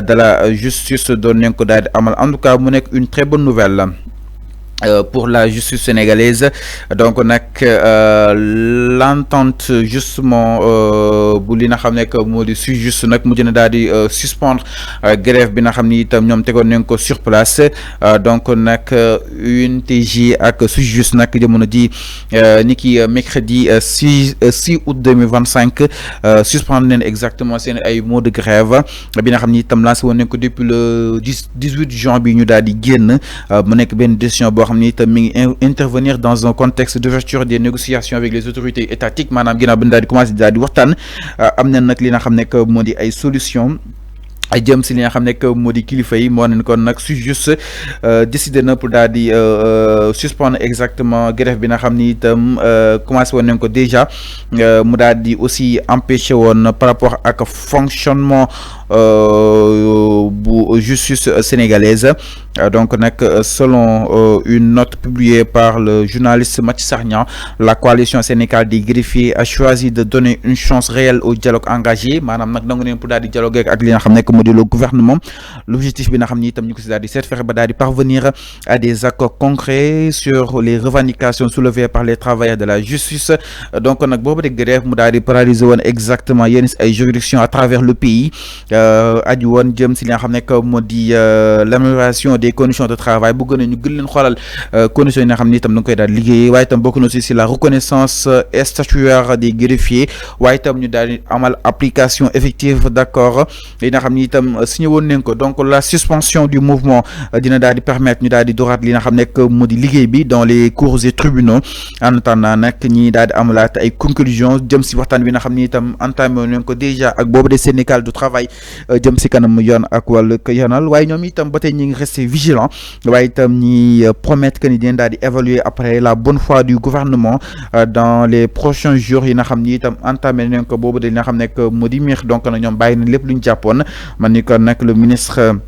de la justice doon nañ ko daal di amal en tout cas mu nekk une très bonne nouvelle pour la justice sénégalaise. Donc l'entente justement bu li nga xam ne que moo di juste nag mujj na daal di suspendre grève bi nga xam ni itam ñoom tegoon nañ ko sur place. Donc UNTJ ak juste nag jamono ji ni ki mercredi 6 août 2025 suspendre nañ exactement seen ay mots de grève bi nga xam ni itam lancé woon nañ ko depuis le 18 juin bi ñu daal di génn mu nekk benn décision boo xam ni itam mi ngi intervenir dans un contexte d'ouverture des négociations avec les autorités étatiques maanaam ginnaaw bi ñu daal di commencé daal di waxtaan am na nag li nga xam ne que moo di ay solution jëm si li nga xam ne que moo di kilifa yi moo ne kon nag su juste décidé na pour daal di suspendre exactement grève bi nga xam ni itam commencé woon nañ ko déjà mu daal di aussi empêché woon par rapport ak fonctionnement bu justice sénégalaise. Donc selon une note publiée par le journaliste Mathis Sarnian, la coalition sénégalaise des greffiers a choisi de donner une chance réelle au dialogue engagé maanaam nag nangu neen pour daal di dialoguer ak li nga xam ne moo di le gouvernement. L'objectif bi nga xam ni itam ñu ko si daal di seet fexe ba daal di parvenir à des accords concrets sur les revendications soulevées par les travailleurs de la justice. Donc nag boobu de grève mu daal di paralyser woon exactement yenn ay juridictions à travers le pays aju woon jëm si li nga xam ne moo di l'amélioration des conditions de travail bu gën a ñu gën leen xoolal conditions yi nga xam ni itam da nga koy daal liggéey waaye itam bokk na aussi si la reconnaissance statutaire des greffiers waaye itam ñu daal di amal application effective d'accord yi nga xam ni itam signé woon nañ ko. Donc la suspension du mouvement dina daal di permettre ñu daal di dooraat li nga xam ne moo di liggéey bi dans les cours et tribunaux en attendant nag ñi daal di amalaat ay conclusions jëm si waxtaan bi nga xam ni itam entamé nañ ko déjà ak boobu des syndicats du travail jëm si kanam yoon ak wàllu yoonal waaye ñoom itam ba tey ñi ngi resté vigilant waaye itam ñi promettre que ni dinañ daal di évaluer après la bonne foi du gouvernement dans les prochains jours yi nga xam ni itam entamé nañ ko boobu de li nga xam ne moo di miix. Donc na ñoom bàyyi na lépp lu ñu jàppoon man ni kon nag le ministre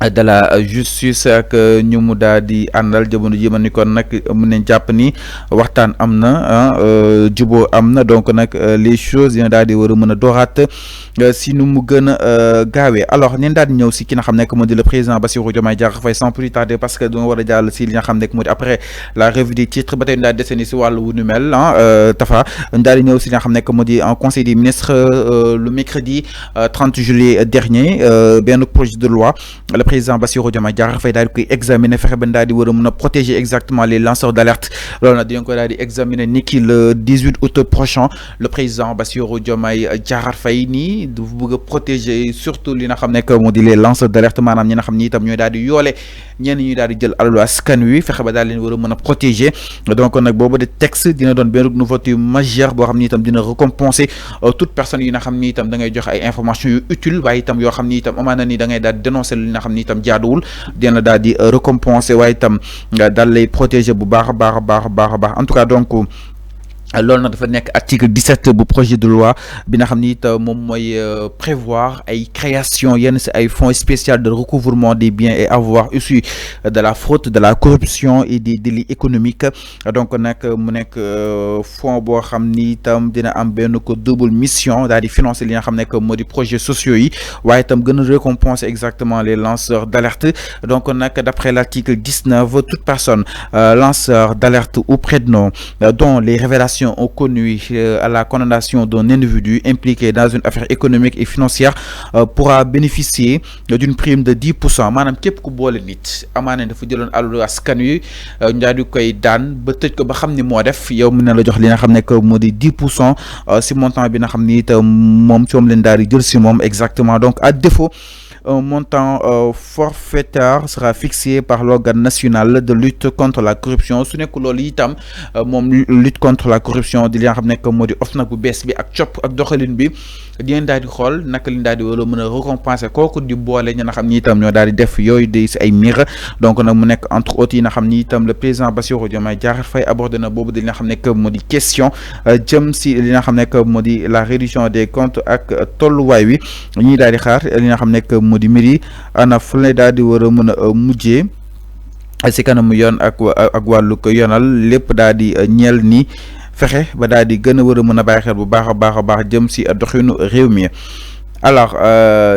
de la justice ak ñu mu daal di àndal jamono ji man ni kon nag mën nañ jàpp ni waxtaan am na juboo am na. Donc nag les choses dina daal di war a mën a dooraat si nu mu gën a gaawee. Alors neen daal di ñëw si ki nga xam ne moo di le président Bassirou Diomaye Diakhar Faye sans plus tarder parce que dina war a jàll si li nga xam ne moo di après la revue des titres ba tey ñu daal di deseni si wàllu wu nu mel Tafa ñu daal di ñëw si li nga xam ne moo di en conseil des ministres le mercredi 30 juillet dernier benn projet de loi le président Bassirou Diomaye Diakhar Faye daal di koy examiner fexe ba daal di war a mën a protéger exactement les lanceurs d'alerte. loolu nag dinañ ko daal di examiner ni ki le 18 août prochain. Le président Bassirou Diomaye Diakhar Faye nii du bëgg a protéger surtout li nga xam ne moo di les lanceurs d'alerte maanaam ñi nga xam ni itam ñooy daal di yoole ñenn ñuy daal di jël alalu askan wi fexe ba daal leen war a mën a protéger. Donc nag boobu de texte dina doon benn nouveauté majeure boo xam ni itam dina récompenser toute personne yi nga xam ni itam da ngay joxe ay informations yu utile waaye itam yoo xam ni itam amaana ni da ngay daal di dénoncer li nga xam ni itam jaaduwul dina daal di récompenser waaye itam daal lay protéger bu baax a baax a baax a baax a baax. En tout cas donc loolu nag dafa nekk article 17 bu projet de loi bi nga xam ni it moom mooy prévoir ay création yenn si ay fonds spéciaux de recouvrement des biens et avoirs issus de la fraude, de la corruption et des délits économiques. Donc nag mu nekk fonds boo xam ni itam dina am benn ko double mission daal di financer li nga xam ne moo di projets sociaux yi waaye itam gën a récompenser exactement les lanceurs d'alerte. Donc nag d'après l'article 19 toute personne lanceur d'alerte ou prénom dont les révélations ont connu à la condamnation d'un individu impliqué dans une affaire économique et financière pourra bénéficier d'une prime de 10%. maanaam képp ku boole nit amaana dafa jëloon alalu askan wi ñu daal di koy daan ba tëj ko ba xam ni moo def yow mën na la jox li nga xam ne moo di 10% si montant bi nga xam ni it moom ci moom leen daal di jël si moom exactement. Donc à défaut un montant forfaitaire sera fixé par l'organe national de lutte contre la corruption. su nekk loolu itam moom lutte contre la corruption di li nga xam ne moo di OFNAC bu bees bi ak COP ak doxalin bi dinañ daal di xool naka lañ daal di war a mën a récompenser kooku di boole ñi nga xam ni itam ñoo daal di def yooyu de si ay mbir. Donc nag mu nekk entre autres yi nga xam ni itam le président Bassirou Diomaye Diakhar Faye abordé na boobu di li nga xam ne moo di question jëm si li nga xam ne moo di la réduction des comptes ak tolluwaay wi ñuy daal di xaar li nga xam ne moo di mbir yi ana fu lay daal di war a mën a mujjee si kanamu yoon ak wàllu ko yoonal lépp daal di ñeel ni fexe ba daal di gën a war a mën a bàyyi xel bu baax a baax a baax jëm si doxinu réew mi. alors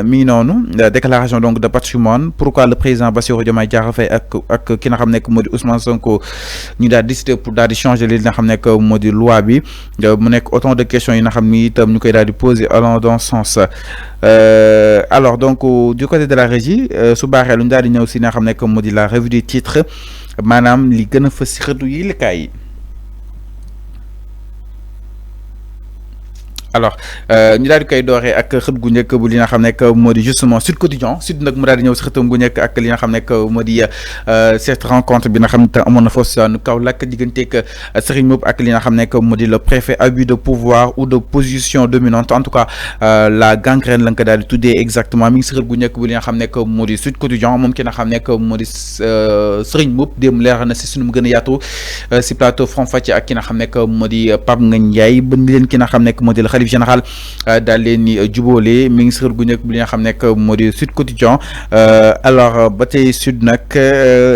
mi ngi noonu déclaration donc de patrimoine pourquoi le président Bassirou Diomaye Diakhar Faye ak ki nga xam nekk moo di Ousmane Sonko ñu daal décidé pour daal di changer li nga xam nekk moo di loi bi mu nekk autant de questions yi nga xam ni itam ñu koy daal di poser allant dans ce sens alors donc du côté de la régie su baaxee lu ñu daal di ñëw si nga xam nekk moo di la revue des titres maanaam li gën a fës si xëtu yi likaay yi. alors ñu daal di koy dooree ak xët gu njëkk bu li nga xam nekk moo di justement Sud Quotidien Sud nag mu daal di ñëw si xëtam gu njëkk ak li nga xam nekk moo di cette rencontre bi nga xam ne amoon na foofu si waanu Kaolack digganteeg Serigne Mboup ak li nga xam nekk moo di le préfet abus de pouvoir ou de position dominante en tout cas la gangrène la nga ko daal di tuddee exactement mi ngi si xët gu njëkk bu li nga xam nekk moo di Sud Quotidien moom ki nga xam nekk moo di Serigne Mboup démb leer na si suñu mu gën a yaatu si plateau Faram Facce ak ki nga xam nekk moo di Pape Ngagne Ndiaye ba ni leen ki nga xam nekk moo di la général daal leen ni jubóole mi ngi si xër gu njëkk bi nga xam nekk moo di Sud Quotidien alors ba tey Sud nag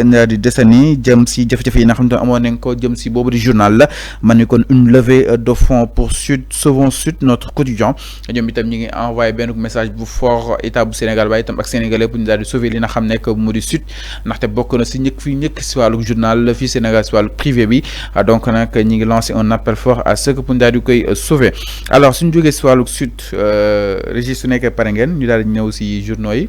na di desani jëm si jafe-jafe yi nga xam ne amoon nañ ko jëm si boobu di journal la man ni kon une levée de fonds pour Sud Sauvons Sud notre quotidien ñoom itam ñi ngi envoyé benn message bu fort état bu Sénégal waaye itam ak sénégalais pour ñu daal di sauver li nga xam nekk moo di Sud ndaxte bokk na si ñëkk fii ñëkk si wàllu journal fii Sénégal si wàllu privé bi donc nag ñi ngi lancé un appel fort à ce que pour ñu daal di koy sauver alors suñu jógee si wàllu Sud Régis su nekkee pare ngeen ñu daal di ñëw si journaux yi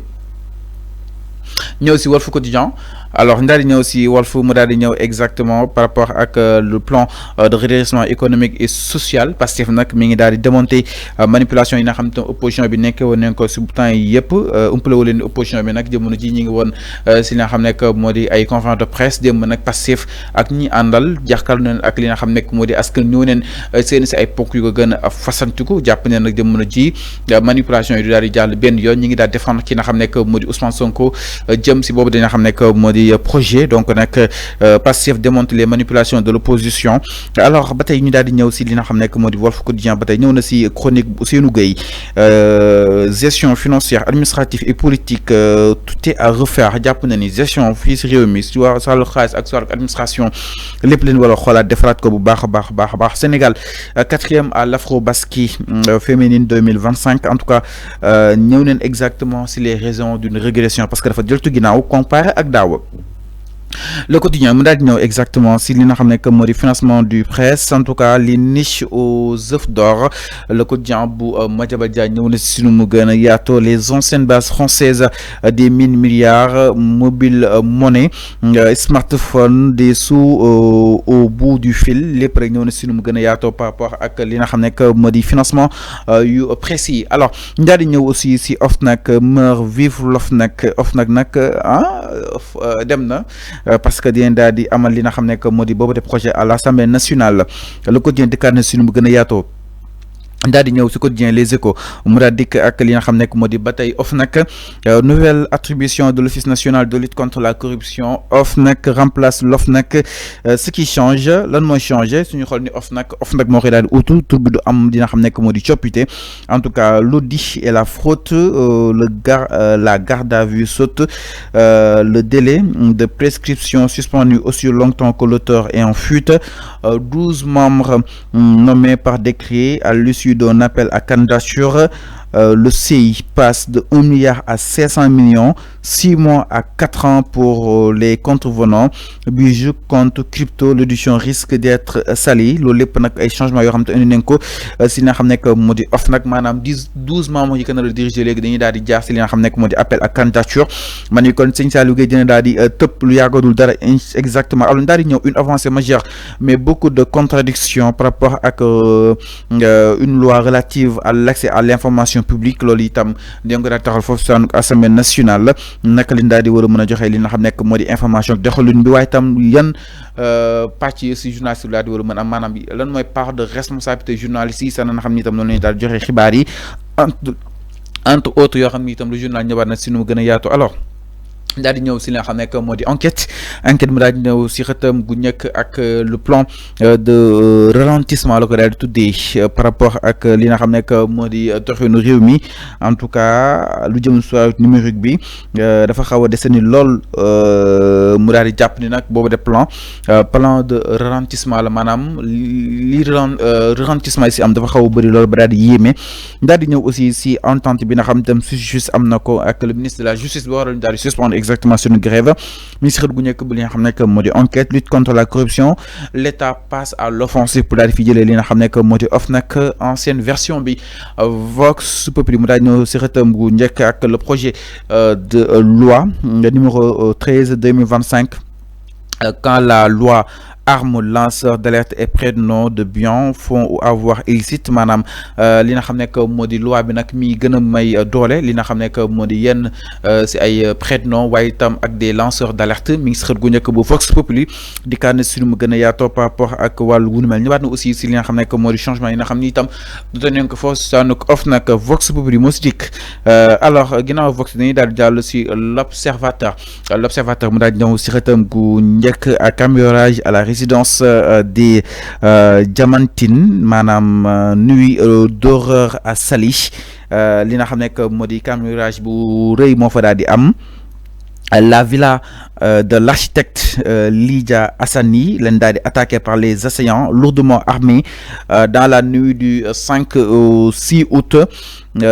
ñëw si Walf Quotidien alors daal di ñëw si Walf mu daal di ñëw exactement par rapport ak le plan de redressement économique et social Pastef nag mi ngi daal di démonter manipulation yi nga xam te opposition bi nekkee woon nañ ko si temps yi yëpp umpale wu leen opposition bi nag jamono ji ñi ngi woon si li nga xam nekk moo di ay conférence de presse démb nag Pastef ak ñi àndal jàkkaarloo nañ ak li nga xam nekk moo di askan ñëw neen seen si ay ponk yu ko gën a fasantiku jàpp ne nag jamono ji manipulation yi du daal di jàll benn yoon ñi ngi daal défendre ki nga xam nekk moo di Ousmane Sonko jëm si boobu dina xam nekk moo di projet donc nag Pastef démontre les manipulations de l'opposition alors ba tey ñu daal di ñëw si li nga xam nekk moo di Walf Quotidien ba tey ñëw na si chronique Ousseynou Gueye gestion financière administrative et politique tout est à refaire jàpp na ni gestion fii si réew mi si wàllu xaalis ak si wàllu administration lépp leen war a xoolaat defaraat ko bu baax a baax Sénégal 4e à l'Afro-Basket féminine 2025 en tout cas ñëw neen exactement si les raisons d'une régression parce que dafa jëltu ginnaaw comparé ak daaw. Le quotidien mu daal di ñëw exactement si li nga xam ne que moo di financement du presse en tout cas les niches aux œufs d'or le quotidien bu Madiambal Diagne ñëw na si sunu mu gën a yaatoo les anciennes bases françaises des mille milliards mobile monnaie smartphone des sous au bout du fil lépp rek ñëw na si sunu mu gën a yaatoo par rapport ak li nga xam ne que moo di financement yu précis alors ñu daal di ñëw aussi si OFNAC meurt vive l'OFNAC nag dem na. Parce que dinañ daal di amal li nga xam ne que moo di boobu de projet à l'Assemblée nationale le quotidien dikkaat na si nu mu gën a yaatoo daal di ñëw si quotidien Les Échos mu daal dikk ak li nga xam nekk moo di ba tey OFNAC nouvelle attribution de l'Office national de lutte contre la corruption OFNAC remplace l'OFNAC ce qui change lan mooy changé suñu xool ni OFNAC moo koy daal di utu tur bi du am li nga xam nekk moo di coppite en tout cas l'audit et la fraude la garde à vue saute le délai de prescription suspendu aussi longtemps que l'auteur est en fuite 12 membres nommés par décret à l'issue d'un appel à candidature le CI passe de 1 milliard à 500 millions 6 mois à 4 ans pour les contrevenants bijoux compte crypto l'audition risque d'être salie loolu lépp nag ay changements yoo xam te indi nañ ko si li nga xam nekk moo di OFNAC maanaam 12 membres yi gën a diriger léegi dañuy daal di jaar si li nga xam nekk moo di appel à candidature man ni kon Sëñ Saliou Gueye dina daal di tëpp lu yàggadul dara exactement alors daal di ñëw une avancée majeure mais beaucoup de contradictions par rapport ak une loi relative à l'accès à l'information publique loolu itam dégg nga daal taxal foofu sa Assemblée nationale naka lañ daal di war a mën a joxe li nga xam nekk moo di information doxalin bi waaye itam yan pàcc yi si journaliste bi daal di war a mën am maanaam lan mooy part de responsabilité journaliste yi sax na nga xam ni itam noonu lañu daal di joxe xibaar yi entre autres yoo xam ni itam le journal ñëwaat na si nu mu gën a yaatu alors daal di ñëw si li nga xam ne que moo di enquête mu daal di ñëw si xëtam gu njëkk ak le plan de ralentissement la ko daal di tuddee par rapport ak li nga xam ne que moo di doxinu réew mi en tout cas lu jëm soit numérique bi dafa xaw a deseni lool mu daal di jàpp ni nag boobu de plan de ralentissement la maanaam li ralentissement yi si am dafa xaw a bëri lool ba daal di yéeme daal di ñëw aussi si entente bi nga xam tam si justice am na ko ak le ministre de la justice bi waroon daal di suspendre exactement sur une grève ministre gu ñëk bu li nga xamné que modi enquête lutte contre la corruption l'État passe à l'offensive pour daal di fi jëlee li nga xamné que modi OFNAC ancienne version bi Vox Populi mu daal ñëw si xëtam gu ñëk ak le projet de loi numéro 13/2025 quand la loi arme lanceur d'alerte et prénom de biens fonds ou avoir illicite manam li nga xamné que modi loi bi nak mi gëna may doole li nga xamné que modi yenn ci ay prénom waaye tam ak des lanceurs d'alerte mi ngi si xët gu njëkk bu Vox Populi di kaan si mu gën a yaatoo par rapport ak wàllu wunu mel ñëwaat na aussi si li nga xamné que modi changement yi nga xam ni itam doon nañ ko foofu saanuk OFNAC Vox Populi moo si dikk alors ginnaaw Vox dañuy daal di jàll si l'observateur mu daal di ñëw si xëtam gu njëkk ak cambriolage à la résidence des Diamantines manam nuit d'horreur à Saly li nga xam ne que moo di cambriolage bu rëy moo fa daal di am la villa de l'architecte Lydia Hassani leen daal di attaqué par les assaillants lourdement armés dans la nuit du 5 au 6 août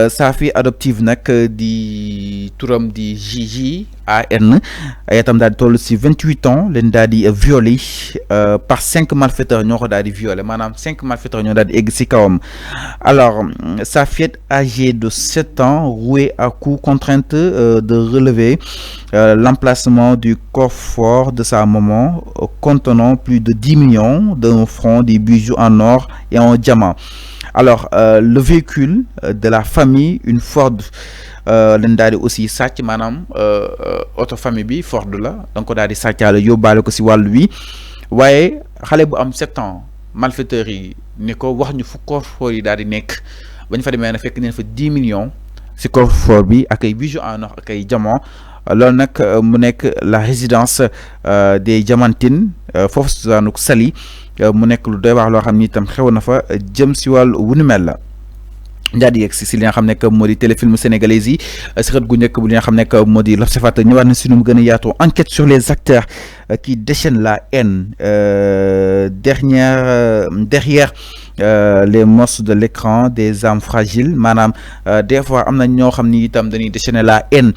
sa fille adoptive nak di turam di Gigi AN ayatam daal di toll si 28 ans leen daal di violé par 5 malfaiteurs ñoo ko daal di violé maanaam 5 malfaiteurs ñoo daal di egg si kawam alors sa fillette âgée de 7 ans rouée à coups contrainte de relever l'emplacement du coffre-fort de sa maman contenant plus de 10 millions d'un franc, des bijoux en or et en diamant. Alors, le véhicule de la famille, une Ford, l'endari aussi sàcc maanaam auto famille bi Ford la donc daal di sàccaale yóbbaale ko si wàllu wi waaye xale bu am 7 ans malfaiteurs yi ni ko wax ñu fu coffre-fort yi daal di nekk ba ñu fa demee na fekk neen fa 10 millions si coffre-fort bi ak ay bijoux en or ak ay diamant loolu nag mu nekk la résidence des Diamantines foofu si daanuk Saly mu nekk lu doy waar loo xam ni itam xew na fa jëm si wàllu wu nu mel la daal di yegg si li nga xam ne que moo di téléfilm sénégalais yi si xët gu njëkk bu li nga xam ne que moo di l'observateur ñëwaat na si nu mu gën a yaatoo enquête sur les acteurs qui déchaînent la haine derrière les monstres de l'écran des âmes fragiles maanaam des fois am na ñoo xam ni itam dañuy déchaîner la haine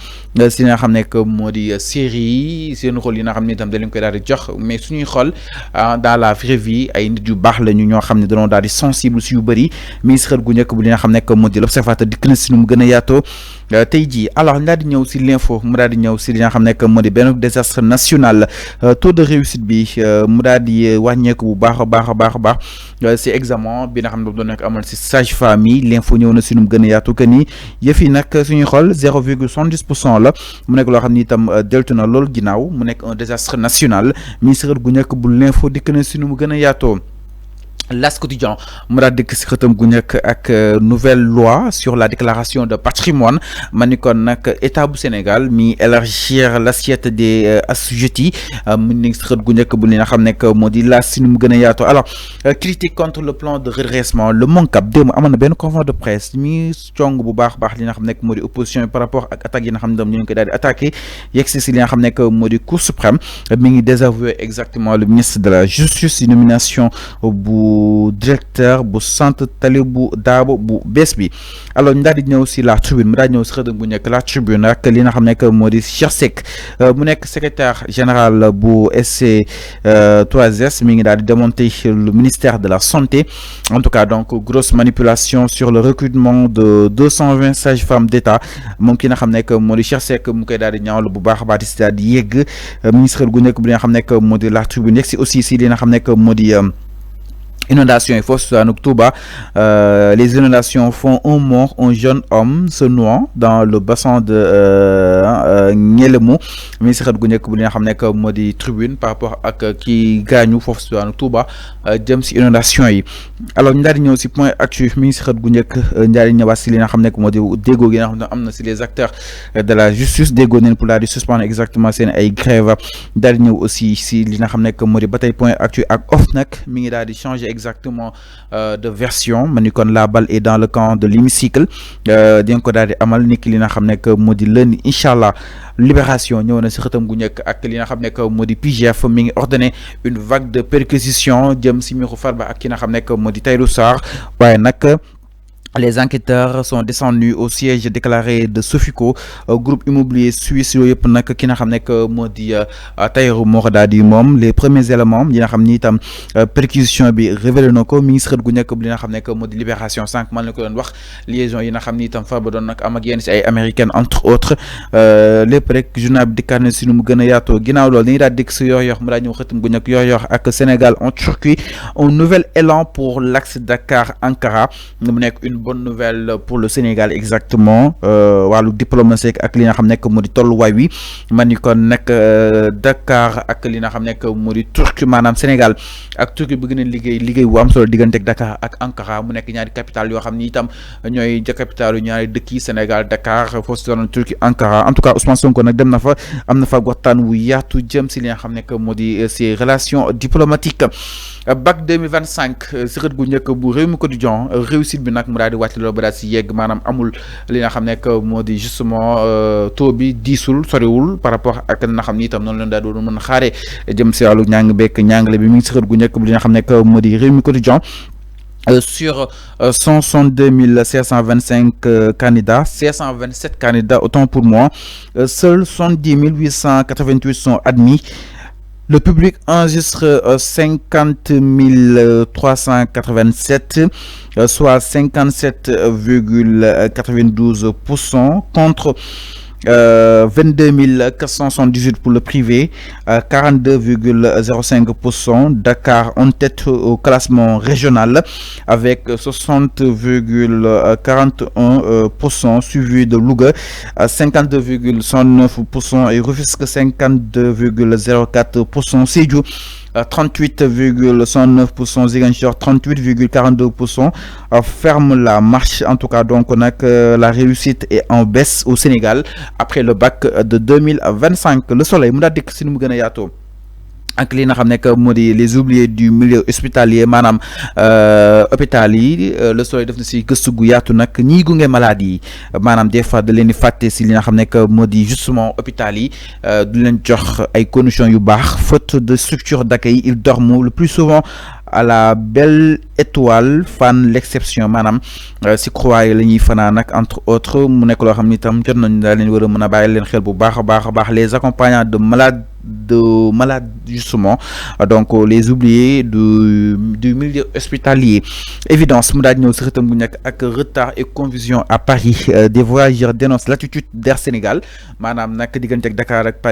si nga xam ne que moo di série yi seen rôle yi nga xam ni itam dañ leen koy daal di jox mais suñuy xool dans la vraie vie ay nit yu baax la ñu ñoo xam ne dañoo daal di sensible si yu bëri mi si xët gu njëkk bu li nga xam ne que moo di l'observateur dikk na si nu mu gën a yaatoo tey jii alors ñu daal di ñëw si l'info mu daal di ñëw si li nga xam ne que moo di benn désastre national taux de réussite bi mu daal di wàññeeku bu baax a baax si examen bi nga xam ne doon nekk amal si sage-femme yi l'info ñëw na si nu mu gën a yaatu que ni yëf yi nag suñuy xool 0,70% la mu nekk loo xam ni itam deltu na loolu ginnaaw mu nekk un désastre national ministre gu nekk bu l'info dikk na si nu mu gën a yaatoo. L'As quotidien mu daal dikk si xëtam gu njëkk ak nouvelle loi sur la déclaration de patrimoine ma ni kon nag état bu Sénégal mi élargir l'assiette des assujettis mu ngi si xët gu njëkk bu li nga xam ne moo di laas si nu mu gën a yaatoo alors critique contre le plan de redressement le MONCAP démb amoon na benn conférence de presse mi cong bu baax li nga xam ne moo di opposition par rapport ak attaques yi nga xam ne ñu ngi koy daal di attaqué yegg si li nga xam ne moo di Cour suprême mi ngi désavoué exactement le ministre de la justice nomination bu directeur bu centre Talibou Dabo bu bees bi alors ñu daal di ñëw si la tribune mu daal di ñëw si xëy bu njëkk la tribune ak li nga xam ne moo di Cheikh Seck mu nekk secrétaire général bu SC3S mi ngi daal di démonter le ministère de la santé en tout cas donc grosse manipulation sur le recrutement de 220 sages-femmes d'État moom ki nga xam ne moo di Cheikh Seck mu koy daal di ñaawlu bu baax a baax di daal di yegg ministre gu nekk bu li nga xam ne moo di la tribune yegg si aussi si li nga xam ne moo di inondation il faut Touba, les inondations font un mort, un jeune homme se noie dans le bassin de Ngélémou mi si xët gu njëkk bu li nga xam nekk moo di tribune par rapport ak ki gaañu foofu si Touba jëm si inondation yi. alors ñu daal di ñëw si point actu mi si xët gu njëkk ñaari ñëwaat si li nga xam nekk moo di déggoo gi nga xam ne am na si les acteurs de la justice déggoo neen pour daal di suspendre exactement seen ay grève daal di ñëw aussi si li nga xam nekk moo di ba tey point actu ak OFNAC mi ngi daal di changer exactement de version ma ni kon la balle est dans le camp de l'hémicycle di nga ko daal di amal ni ki li nga xam ne que moo di lundi incha allah. Libération ñëw na si xëtam gu njëkk ak li nga xam ne que moo di PGF mi ngi ordonné une vague de perquisition jëm si Mirou Farba ak ki nga xam ne que moo di Tahirou Sarr waaye nag les enquêteurs sont descendus au siège déclaré de Sofico groupe immobilier suisse yooyu yëpp nag ki nga xam ne que moo di Tahirou moo ko daal di moom les premiers éléments yi nga xam ni itam perquisition bi révélé na ko mi ngi si xët gu njëkk bi li nga xam ne que moo di Libération sànq man la ko doon wax liaison yi nga xam ni itam Farba doon nag am ak yenn si ay américaines entre autres lépp rek journal bi dikkaat na si nu mu gën a yaatoo ginnaaw loolu dañuy daal dikk si yor mu daal ñëw xëtam gu njëkk yor ak Sénégal en Turquie un nouvel élan pour l'axe Dakar Ankara mu nekk une bonne nouvelle pour le Sénégal exactement wàllu diplomatie ak li nga xam nekk moo di tolluwaay wi man ni kon nekk Dakar ak li nga xam nekk moo di Turquie maanaam Sénégal ak Turquie bëgg nañ liggéey bu am solo diggante ak Dakar ak Ankara mu nekk ñaari capitale yoo xam ni itam ñooy capitale yu ñaari dëkk yi Sénégal Dakar foofu si doon Turquie Ankara en tout cas Ousmane Sonko nag dem na fa am na fa waxtaan wu yaatu jëm si li nga xam nekk moo di ces relations diplomatiques bac 2025 si xët gu njëkk bu Rewmi Quotidien réussite bi nag mu daal di wàcc loolu ba daal si yegg maanaam amul li nga xam nekk moo di justement taux bi diisul soriwul par rapport ak li nga xam ni itam noonu leen daal doon mën a xaaree jëm si wàllu njàng bekk njàngale bi mi ngi si xët gu njëkk bu li nga xam nekk moo di Rewmi Quotidien sur 162 525 candidats 527 candidats autant pour moi seuls 70 888 sont admis. Le public enregistre 50 387, soit 57,92% contre 22 478 pour le privé, 42,05%. Dakar en tête au classement régional avec 60,41%, suivi de Louga à 52,69% et Rufisque 52,04%. Sédhiou 38,69%, Ziguinchor 38,42%, ferme la marche. En tout cas, donc on a que la réussite est en baisse au Sénégal après le bac de 2025. Le soleil mu daal dikk si nu mu gën a yaatoo ak li nga xam ne que moo di les oubliés du milieu hospitalier maanaam hôpital yi le soleil def na si gëstu gu yaatu nag ñii gunge malade yi maanaam des fois da leen di fàtte si li nga xam ne que moo di justement hôpital yi du leen jox ay conditions yu baax faute de structure d'accueil ils dorment le plus souvent à la Belle Étoile Fann l'exception maanaam si croix yi la ñuy fanaan nag entre autres mu nekk loo xam ni itam jot nañu daal leen war a mën a bàyyi leen xel bu baax a baax les accompagnants de malades justement donc les oubliés du milieu hospitalier. Évidence mu daal di ñëw si xëtam gu nekk ak retard et confusion à Paris des voyageurs dénoncent l'attitude d'Air Sénégal maanaam nag diggante ak Dakar ak Paris